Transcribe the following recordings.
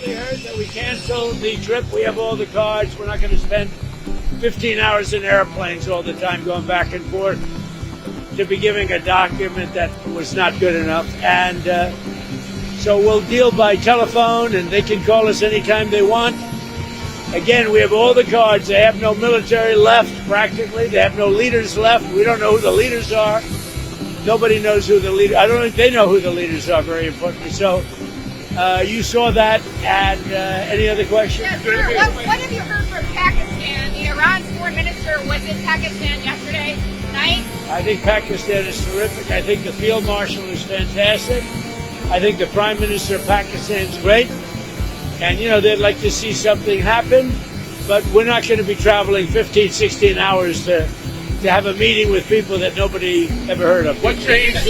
recently heard that we canceled the trip. We have all the cards. We're not going to spend 15 hours in airplanes all the time going back and forth to be giving a document that was not good enough. And so we'll deal by telephone, and they can call us anytime they want. Again, we have all the cards. They have no military left, practically. They have no leaders left. We don't know who the leaders are. Nobody knows who the leader. I don't think they know who the leaders are, very importantly. So you saw that. And any other questions? Yes, sir. What have you heard from Pakistan? The Iran's foreign minister was in Pakistan yesterday night. I think Pakistan is terrific. I think the field marshal is fantastic. I think the prime minister of Pakistan is great. And, you know, they'd like to see something happen. But we're not going to be traveling 15, 16 hours to have a meeting with people that nobody ever heard of. What changed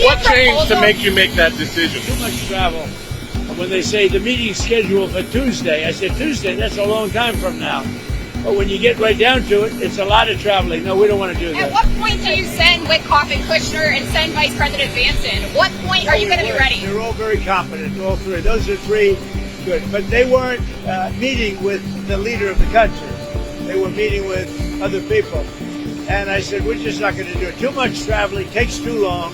to make you make that decision? Too much travel. When they say the meeting's scheduled for Tuesday, I said, Tuesday, that's a long time from now. But when you get right down to it, it's a lot of traveling. No, we don't want to do that. At what point do you send Witkoff and Kushner and send Vice President Vance in? At what point are you going to be ready? They're all very competent, all three. Those are three good. But they weren't meeting with the leader of the country. They were meeting with other people. And I said, we're just not going to do it. Too much traveling, takes too long,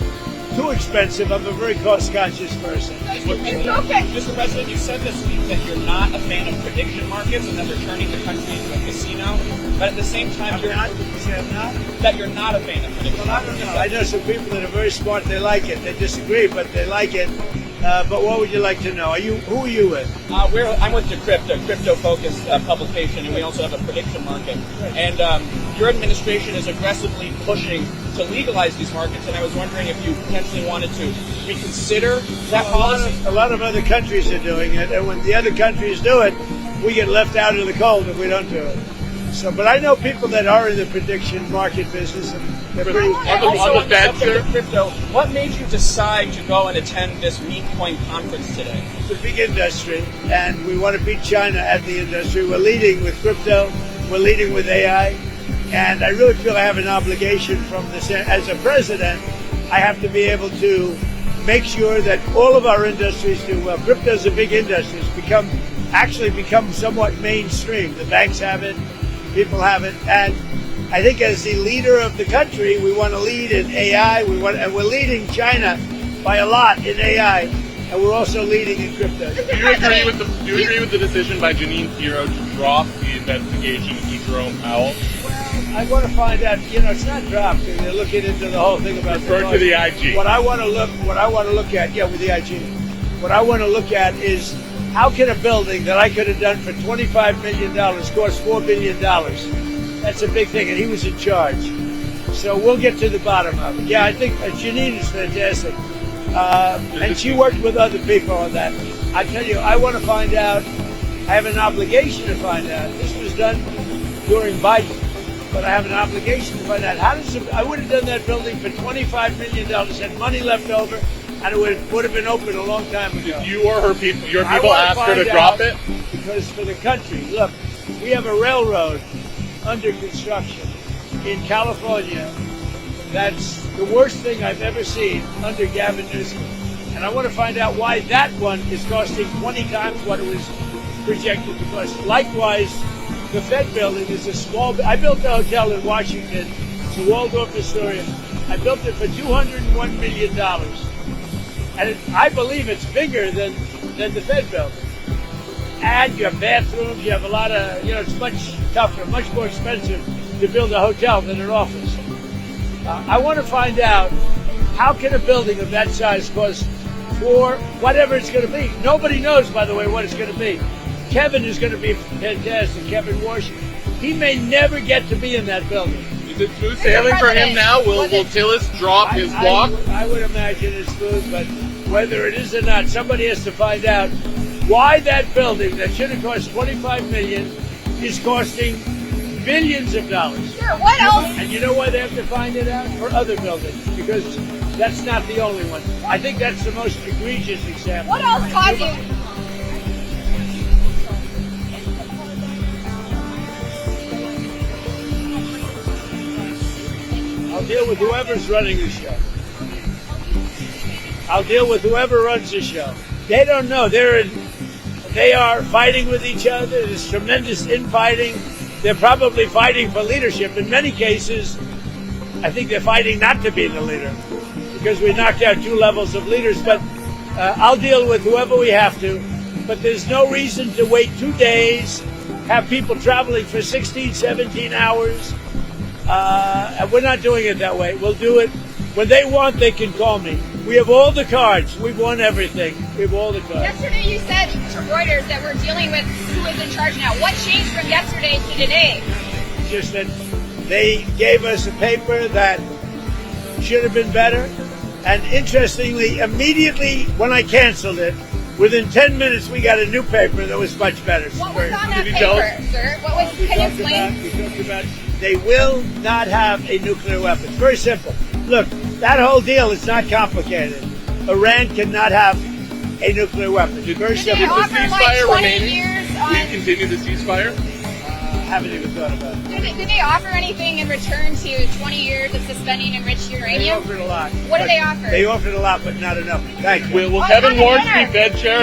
too expensive. I'm a very cost-conscious person. Mr. President, you said this week that you're not a fan of prediction markets and that they're turning the country into a casino. But at the same time, you're not a fan of prediction markets. I don't know. I know some people that are very smart. They like it. They disagree, but they like it. But what would you like to know? Who are you with? I'm with Decrypt, a crypto-focused publication, and we also have a prediction market. And your administration is aggressively pushing to legalize these markets, and I was wondering if you potentially wanted to reconsider that policy. A lot of other countries are doing it, and when the other countries do it, we get left out in the cold if we don't do it. So, but I know people that are in the prediction market business, and they're pretty. On the subject of crypto, what made you decide to go and attend this Meat Coin conference today? It's a big industry, and we want to beat China at the industry. We're leading with crypto. We're leading with AI. And I really feel I have an obligation from this. As a president, I have to be able to make sure that all of our industries do well. Crypto is a big industry. It's become somewhat mainstream. The banks have it. People have it. And I think as the leader of the country, we want to lead in AI. And we're leading China by a lot in AI. And we're also leading in crypto. Do you agree with the decision by Janine Pirro to drop the investigation into Jerome Powell? I want to find out. You know, it's not dropped. They're looking into the whole thing about refer to the IG. What I want to look at, with the IG. What I want to look at is how can a building that I could have done for $25 million cost $4 billion? That's a big thing, and he was in charge. So we'll get to the bottom of it. Yeah, I think Janine is fantastic, and she worked with other people on that. I tell you, I want to find out. I have an obligation to find out. This was done during Biden. But I have an obligation to find out I would have done that building for $25 million, had money left over, and it would have been open a long time ago. Did you or your people ask her to drop it? Because for the country, look, we have a railroad under construction in California. That's the worst thing I've ever seen under Gavin Newsom. And I want to find out why that one is costing 20 times what it was projected to cost. Likewise, the Fed building is a small. I built a hotel in Washington. It's a Waldorf Astoria. I built it for $201 million, and I believe it's bigger than the Fed building. And you have bathrooms. You have a lot of. It's much tougher, much more expensive to build a hotel than an office. I want to find out how can a building of that size cost for whatever it's going to be. Nobody knows, by the way, what it's going to be. Kevin is going to be fantastic. Kevin Washington. He may never get to be in that building. Is it smooth sailing for him now? Will Tillis drop his block? I would imagine it's smooth, but whether it is or not, somebody has to find out why that building that should have cost $25 million is costing billions of dollars. Sure. What else? And you know why they have to find it out? For other buildings, because that's not the only one. I think that's the most egregious example. What else caused you? I'll deal with whoever's running the show. I'll deal with whoever runs the show. They don't know. They are fighting with each other. There's tremendous infighting. They're probably fighting for leadership. In many cases, I think they're fighting not to be the leader because we knocked out 2 levels of leaders. But I'll deal with whoever we have to. But there's no reason to wait 2 days, have people traveling for 16, 17 hours. And we're not doing it that way. We'll do it. When they want, they can call me. We have all the cards. We've won everything. We have all the cards. Yesterday you said to Reuters that we're dealing with who is in charge now. What changed from yesterday to today? Just that they gave us a paper that should have been better. And interestingly, immediately when I canceled it, within 10 minutes we got a new paper that was much better. What was on that Did you tell us? paper, sir? What was? Can you explain? We talked about they will not have a nuclear weapon. It's very simple. Look, that whole deal is not complicated. Iran cannot have a nuclear weapon. It's very Did they simple. offer like ceasefire 20 remaining? years Do on? you continue the ceasefire? Haven't even thought about it. Did they offer anything in return to 20 years of suspending enriched They uranium? offered a lot. What did but they offer? They offered a lot, but not enough. Thank you. Will Oh, Kevin it's on the Lawrence be dinner. Fed chair